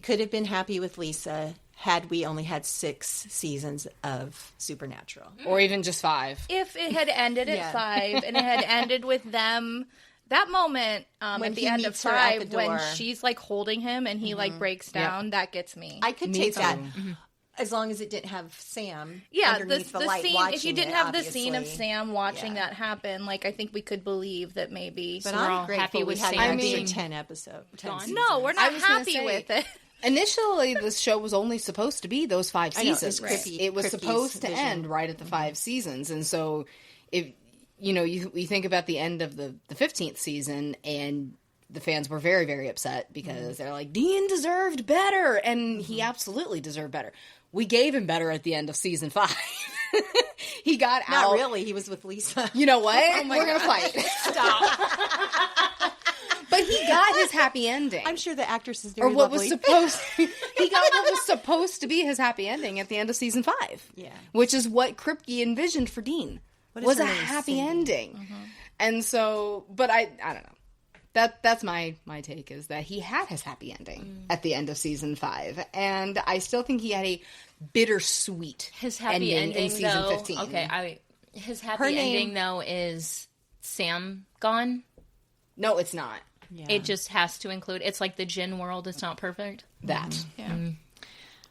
could have been happy with Lisa had we only had 6 seasons of Supernatural. Or even just 5. If it had ended at 5 and it had ended with them, that moment at the end of 5 when she's like holding him and he like breaks down, that gets me. I could take that. As long as it didn't have Sam underneath the light scene, watching if you didn't it, have the obviously. scene of Sam watching that happen, like, I think we could believe that maybe... But we're I'm all grateful happy with we had Sam an being extra 10 episodes. No, we're not happy with it. Initially, this show was only supposed to be those 5 seasons. It was supposed to end right at the 5 seasons. And so, if you think about the end of the 15th season, and the fans were very, very upset because they're like, Dean deserved better. And he absolutely deserved better. We gave him better at the end of season 5. He got out. Not really. He was with Lisa. You know what? We're going to fight. Stop. But he got his happy ending. I'm sure the actress is very Or what lovely. was supposed he got what was supposed to be his happy ending at the end of season 5. Yeah. Which is what Kripke envisioned for Dean. Was a happy ending. And so, but I don't know. That's my take, is that he had his happy ending at the end of season 5. And I still think he had a bittersweet his happy ending in season though, 15. Okay, his happy ending though is Sam gone. No, it's not. Yeah. It just has to include. It's like the Djinn world. It's not perfect. That. Yeah.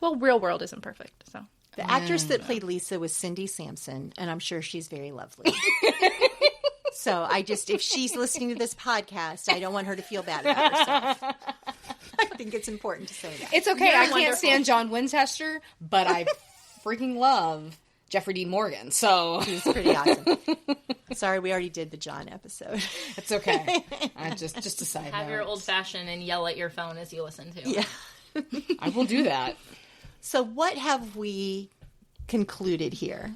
Well, real world isn't perfect, so. The actress that played Lisa was Cindy Sampson, and I'm sure she's very lovely. So if she's listening to this podcast, I don't want her to feel bad about herself. I think it's important to say that. It's okay. I can't stand John Winchester, but I freaking love Jeffrey Dean Morgan. So he's pretty awesome. Sorry, we already did the John episode. It's okay. Just a side note. Have your old fashioned and yell at your phone as you listen to. Yeah. I will do that. So what have we concluded here?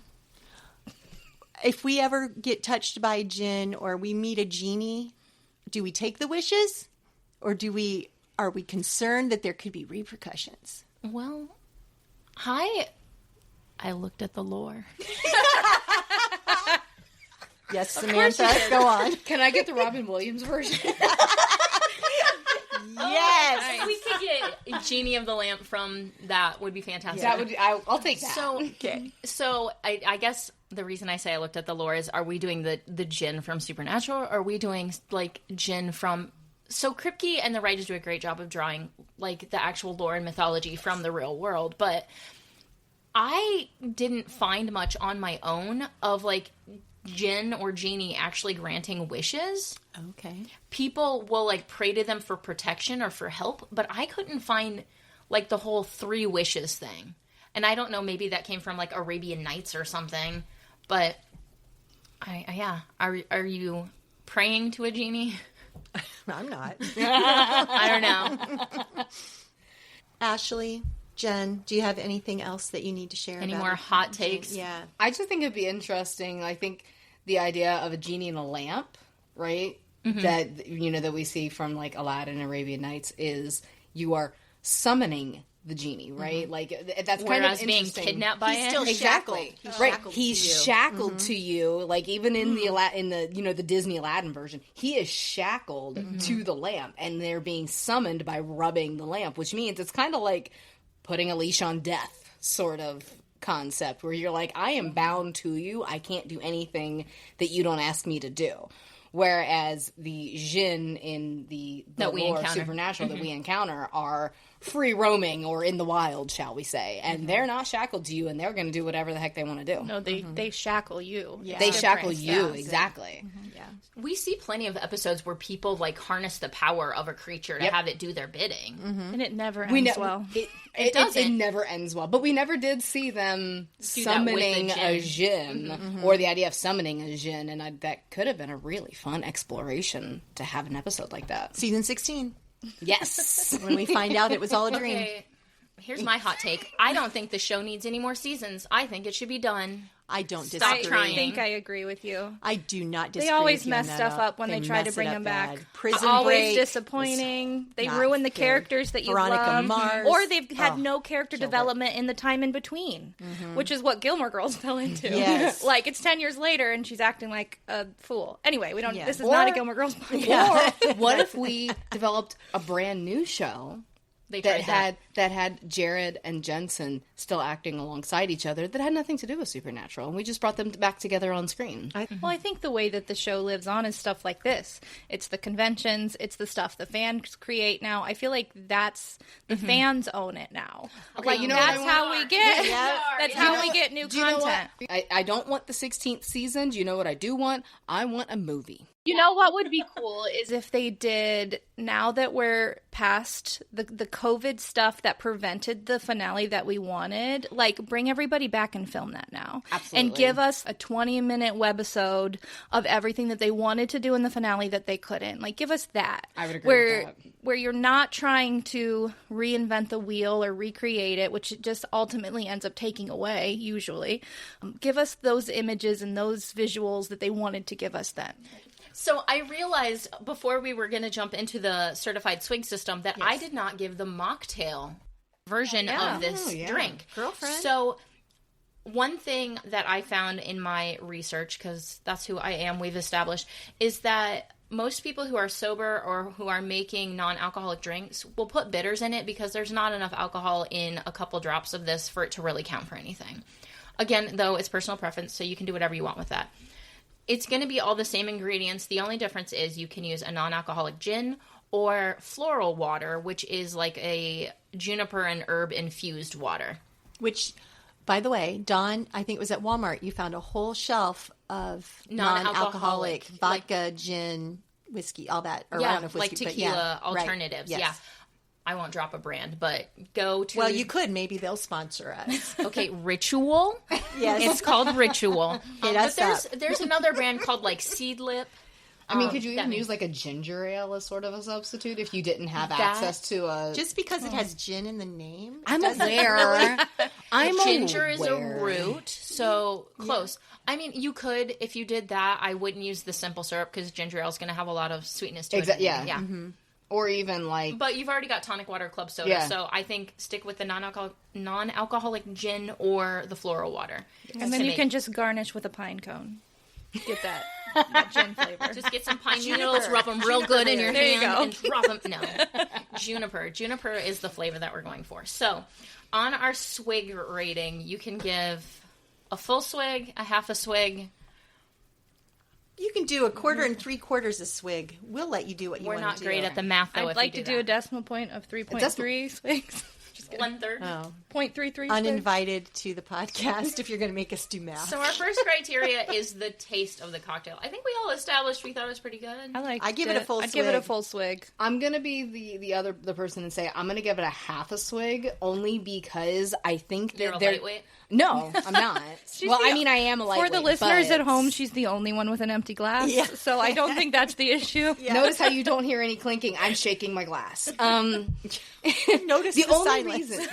If we ever get touched by a djinn or we meet a genie, do we take the wishes? Or are we concerned that there could be repercussions? Well, I looked at the lore. Yes, Samantha, go on. Can I get the Robin Williams version? Yes. We could get Genie of the Lamp from that would be fantastic. That would. I'll take that. So I guess the reason I say I looked at the lore is: are we doing the Djinn from Supernatural? Or are we doing like Djinn from? So Kripke and the writers do a great job of drawing like the actual lore and mythology from the real world, but I didn't find much on my own of like Djinn or Genie actually granting wishes. Okay. People will like pray to them for protection or for help, but I couldn't find like the whole 3 wishes thing. And I don't know, maybe that came from like Arabian Nights or something, but are you praying to a genie? I'm not. I don't know. Ashley, Jen, do you have anything else that you need to share? Any about more hot takes? Yeah. I just think it'd be interesting. I think the idea of a genie in a lamp, right? Mm-hmm. That we see from like Aladdin and Arabian Nights is you are summoning the genie, right? Mm-hmm. Like that's kind of interesting. Being kidnapped by He's still exactly shackled. Right. He's shackled to you. Like even in Mm-hmm. the Disney Aladdin version, he is shackled to the lamp, and they're being summoned by rubbing the lamp, which means it's kind of like putting a leash on death, sort of concept, where you're like, I am bound to you. I can't do anything that you don't ask me to do. Whereas the Djinn in the lore Supernatural that we encounter are free roaming or in the wild, shall we say. And they're not shackled to you, and they're going to do whatever the heck they want to do. No, they shackle you. Yeah. They shackle you, exactly. Mm-hmm. Yeah. We see plenty of episodes where people like harness the power of a creature to have it do their bidding. Mm-hmm. And it never ends well. It doesn't. It never ends well. But we never did see them summoning a Djinn, or the idea of summoning a Djinn, and that could have been a really fun exploration to have an episode like that. Season 16. Yes. When we find out it was all a dream. Okay, here's my hot take. I don't think the show needs any more seasons. I think it should be done. I don't Stop disagree. trying. I think I agree with you. I do not disagree. They always with you mess on stuff that. up when they try to mess bring it them up back. bad. Prison Always Break disappointing. They not ruin the good. characters that you Veronica love, Mars. or they've had Oh, no character killed it. development in the time in between, which is what Gilmore Girls fell into. Yes. Like it's 10 years later and she's acting like a fool. Anyway, we don't. Yeah. This is not a Gilmore Girls podcast. Or what if we developed a brand new show They that tried had Jared and Jensen still acting alongside each other that had nothing to do with Supernatural, and we just brought them back together on screen? Well, I think the way that the show lives on is stuff like this. It's the conventions. It's the stuff the fans create now. I feel like that's the fans own it now. Okay, Like you know that's what I how want? we get. Yep. That's You know how we what? get new Do you know content. what? I don't want the 16th season. Do you know what I do want? I want a movie. You know what would be cool is if they did, now that we're past the COVID stuff that prevented the finale that we wanted, like bring everybody back and film that now. Absolutely. And give us a 20-minute webisode of everything that they wanted to do in the finale that they couldn't. Like give us that. I would agree with that. Where you're not trying to reinvent the wheel or recreate it, which just ultimately ends up taking away, usually. Give us those images and those visuals that they wanted to give us then. So I realized before we were going to jump into the certified swig system that I did not give the mocktail version of this drink. Girlfriend. So one thing that I found in my research, because that's who I am, we've established, is that most people who are sober or who are making non-alcoholic drinks will put bitters in it because there's not enough alcohol in a couple drops of this for it to really count for anything. Again, though, it's personal preference, so you can do whatever you want with that. It's going to be all the same ingredients. The only difference is you can use a non-alcoholic gin or floral water, which is like a juniper and herb infused water. Which, by the way, Dawn, I think it was at Walmart, you found a whole shelf of non-alcoholic vodka, gin, whiskey, all that. Or I don't know if whiskey, like but tequila right. alternatives. Yes. Yeah. I won't drop a brand, but go to... Well, you could. Maybe they'll sponsor us. Okay, Ritual. Yes. It's called Ritual. Hit us but there's another brand called like Seedlip. I mean, could you even use like a ginger ale as sort of a substitute if you didn't have access to a... Just because it has gin in the name? I'm aware. Ginger is a root, so close. I mean, you could, if you did that, I wouldn't use the simple syrup because ginger ale is going to have a lot of sweetness to it. Yeah. Yeah. Mm-hmm. Or even like... But you've already got tonic water, club soda, so I think stick with the non-alcoholic gin or the floral water. And then you can just garnish with a pine cone. get that gin flavor. Just get some pine needles, rub them real good in your hand, and drop them. No, Juniper. Juniper is the flavor that we're going for. So, on our swig rating, you can give a full swig, a half a swig. You can do 1/4 and 3/4 a swig. We'll let you do what you want to do. We're not great at the math, though. I'd like to do a decimal point of 3.3 swigs. 1/3. Oh. 0.33 Uninvited to the podcast if you're going to make us do math. So our first criteria is the taste of the cocktail. I think we all established we thought it was pretty good. I give it a full swig. I'd give it a full swig. I'm gonna be the person and say I'm gonna give it a half a swig only because I think that You're a lightweight? No, I'm not. Well, I mean, I am a lightweight. For the listeners but... at home, she's the only one with an empty glass, so I don't think that's the issue. Yeah. Notice how you don't hear any clinking. I'm shaking my glass. Notice the only silence.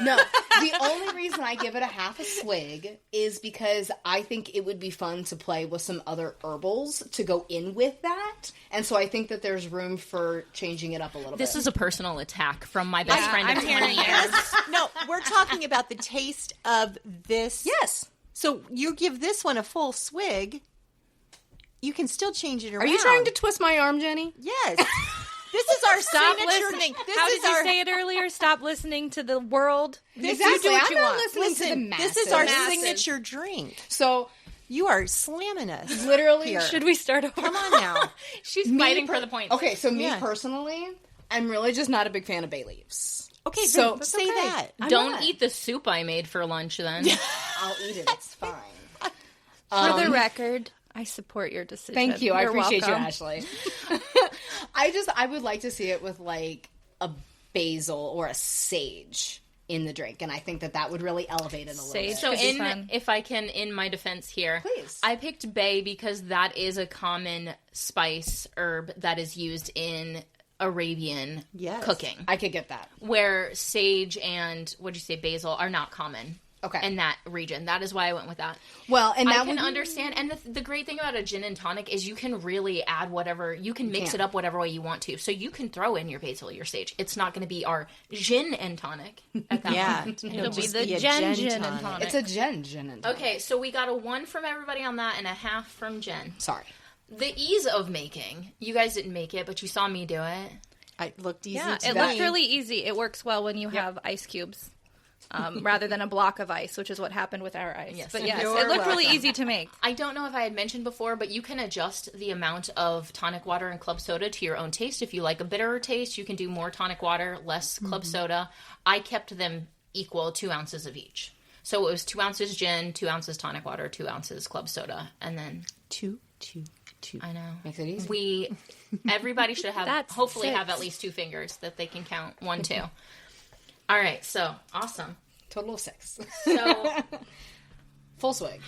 The only reason I give it a half a swig is because I think it would be fun to play with some other herbals to go in with that, and so I think that there's room for changing it up a little bit. This is a personal attack from my best friend of 20 years. No, we're talking about the taste of this. Yes. So you give this one a full swig. You can still change it around. Are you trying to twist my arm, Jenny? Yes. This is our Stop signature. listening. How did you say it earlier? Stop listening to the world. Exactly. You do what you I'm not want. listening to the masses. This is our signature drink. So you are slamming us. Literally. Here. Should we start over? Come on now. She's fighting for the point. Okay, so me personally, I'm really just not a big fan of bay leaves. Okay, so say that. Don't eat the soup I made for lunch then. I'll eat it. It's fine. For the record, I support your decision. Thank you. I appreciate welcome. you, Ashley. I would like to see it with like a basil or a sage in the drink, and I think that would really elevate it a little bit. So if I can, in my defense here, please. I picked bay because that is a common spice herb that is used in Arabian cooking. I could get that. Where sage and, basil are not common. Okay. In that region. That is why I went with that. Well, and I can understand. And the great thing about a gin and tonic is you can really add whatever, you can mix it up whatever way you want to. So you can throw in your basil, your sage. It's not going to be our gin and tonic at that point. It'll be the gin and tonic. It's a gin and tonic. Okay, so we got a 1 from everybody on that and a half from Jen. Sorry. The ease of making. You guys didn't make it, but you saw me do it. It looked easy Yeah, to it me. looked really easy. It works well when you have ice cubes. Rather than a block of ice, which is what happened with our ice. Yes. But yes, it looked really easy to make. I don't know if I had mentioned before, but you can adjust the amount of tonic water and club soda to your own taste. If you like a bitterer taste, you can do more tonic water, less club soda. I kept them equal, 2 ounces of each. So it was 2 ounces gin, 2 ounces tonic water, 2 ounces club soda, and then 2. I know. Makes it easy. Everybody should have, hopefully 6. have at least 2 fingers that they can count. 1, 2. All right, so awesome. Total of 6. So full swig.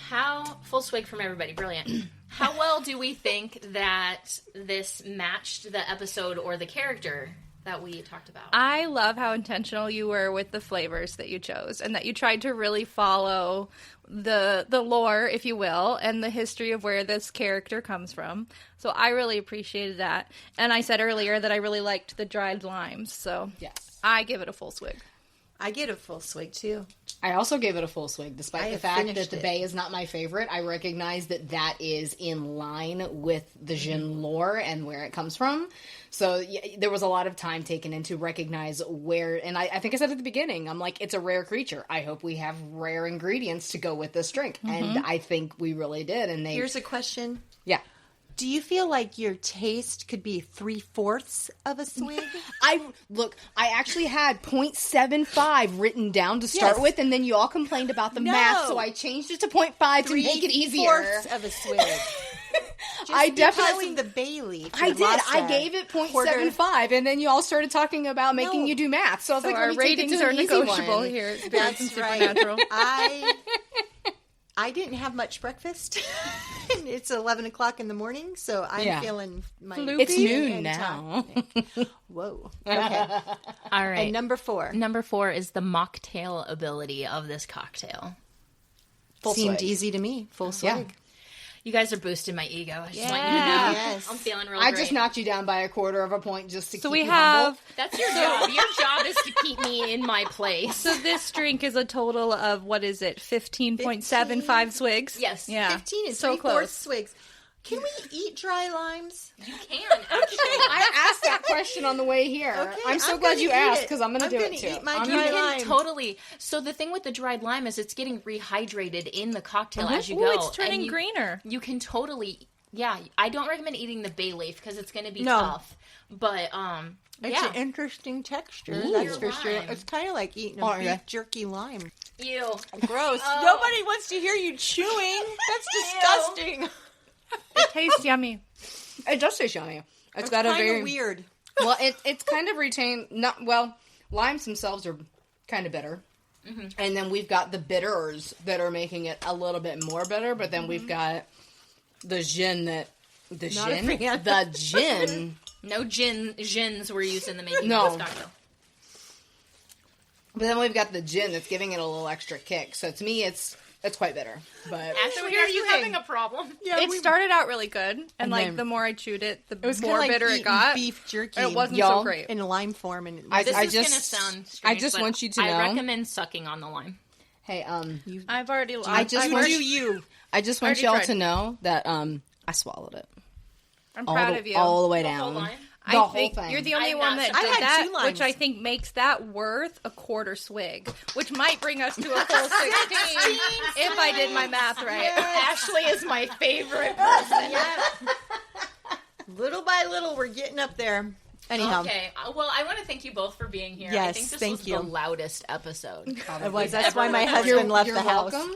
Full swig from everybody. Brilliant. How well do we think that this matched the episode or the character that we talked about? I love how intentional you were with the flavors that you chose, and that you tried to really follow the lore, if you will, and the history of where this character comes from. So I really appreciated that. And I said earlier that I really liked the dried limes, so yes, I give it a full swig. I get a full swig too. I also gave it a full swig, despite the fact that the bay is not my favorite. I recognize that is in line with the gin lore and where it comes from. So there was a lot of time taken in to recognize where, and I think I said at the beginning, I'm like, it's a rare creature. I hope we have rare ingredients to go with this drink. And I think we really did. And Here's a question. Yeah. Do you feel like your taste could be 3/4 of a swig? I actually had 0.75 written down to start with, and then you all complained about the math, so I changed it to 0.5 to make it easier. 3/4 of a swig. I definitely the bay leaf. I did. I gave it 0.75, and then you all started talking about making you do math. So I was like, our ratings are negotiable here. It's That's Supernatural. I didn't have much breakfast. It's 11 o'clock in the morning, so I'm feeling my... It's noon now. Whoa. Okay. All right. And number 4. Number 4 is the mocktail ability of this cocktail. Seemed easy to me. Full swig. Yeah. You guys are boosting my ego. I just want you to know. Yes. I'm feeling real I great. just knocked you down by 1/4 of a point just to keep we you have... humble. That's your job. Your job is to keep me in my place. So this drink is a total of, 15.75 swigs? Yes. Yeah. 15 is so 3/4 close. swigs. Can we eat dry limes? You can, actually. I asked that question on the way here. Okay, I'm so glad you asked because I'm going to do it too. Eat my You dry can lime. totally. So the thing with the dried lime is it's getting rehydrated in the cocktail as you Ooh, go. it's turning and greener. You can totally. Yeah, I don't recommend eating the bay leaf because it's going to be No. tough. But It's an interesting texture. That's for sure. lime. It's kind of like eating a beef jerky lime. Ew. Gross. Nobody wants to hear you chewing. That's disgusting. It tastes yummy. It does taste yummy. It's got a Kind very of weird. well. It's kind of retained. Limes themselves are kind of bitter, and then we've got the bitters that are making it a little bit more bitter. But then we've got the gin the gin. No gins were used in the making No. of this cocktail. But then we've got the gin that's giving it a little extra kick. So to me, it's quite bitter. But Actually, are you having a problem? Yeah, It started out really good, and like then- the more I chewed it, the It was more kind of like bitter it eating got. beef jerky. It wasn't Y'all- so great. in lime form, and I This is just- going to sound I strange, just but want you to know- I recommend sucking on the lime. hey, I've already. I just you want do you. I just want Already y'all tried. to know that I swallowed it I'm proud all, of you. all the way The whole down. lime? The I whole think thing. you're the only I'm one not that I did had that, 2 limes. which I think makes that worth a quarter swig, which might bring us to a full 16 if I did my math right. Ashley is my favorite person. Little by little, we're getting up there. Anyhow, Okay. Well, I want to thank you both for being here. I Yes, think this thank was you. the loudest episode. it was. That's why my You're- husband left You're the house. welcome.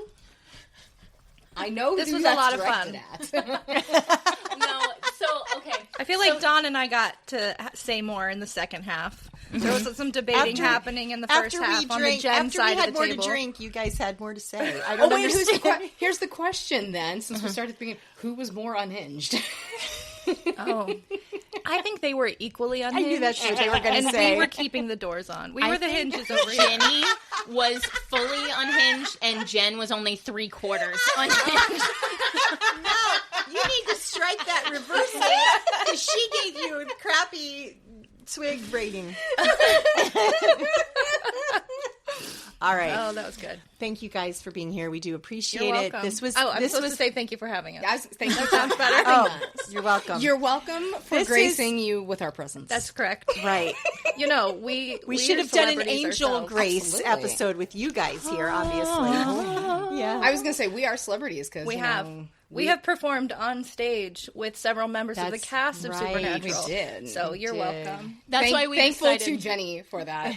I know This who was a that's lot of directed fun. at. No, so, okay. I feel like Dawn and I got to say more in the second half. There was some debating happening in the first half on the Jen after side we had of the more table. to drink, you guys had more to say. I Oh don't wait, understand. here's the question then. Since we started thinking, who was more unhinged? Oh, I think they were equally unhinged. knew that's what they were gonna and say. we were keeping the doors on. We were the think hinges over here. Jenny was fully unhinged, and Jen was only 3/4 unhinged. No, you need to strike that reverse it because she gave you a crappy swig rating. All right. Oh, that was good. Thank you guys for being here. We do appreciate You're it. welcome. This was. I'm this supposed was. to say thank you for having us. Guys, thank you. Sounds better. Oh, you're welcome. You're welcome for This gracing you with our presence. That's correct. right. You know, we should are have done an celebrities Angel ourselves. Grace Absolutely. episode with you guys here, obviously. Yeah. I was gonna say we are celebrities because We have. We have performed on stage with several members of the That's cast of right. Supernatural. We did. So We you're did. welcome. That's why we thankful decided to Jenny for that.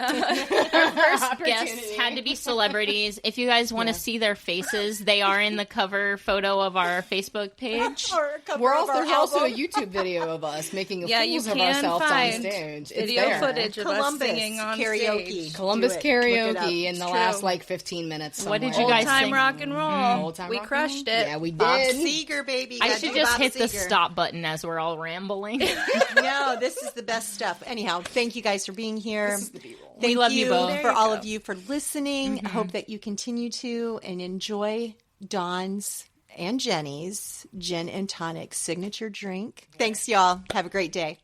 guests had to be celebrities. If you guys want to see their faces, they are in the cover photo of our Facebook page. Or a cover We're of also, our there's also a album. YouTube video of us making a Yeah, you fools of can ourselves on find stage. It's video there. footage of us Columbus singing on karaoke. stage. Columbus Do it. Look it up. karaoke in the It's last true. like 15 minutes. What did somewhere. you Old guys time sing? rock and roll. Old time We rock and crushed roll? it. Yeah, we Bob did. Seger, baby. I Gotta should do just Bob hit the Seger. stop button as we're all rambling. No, this is the best stuff. Anyhow, thank you guys for being here. This is the B-roll. Thank love you both. for There you all go. of you for listening. I hope that you continue to and enjoy Dawn's and Jenny's Gin and Tonic signature drink. Thanks, y'all. Have a great day.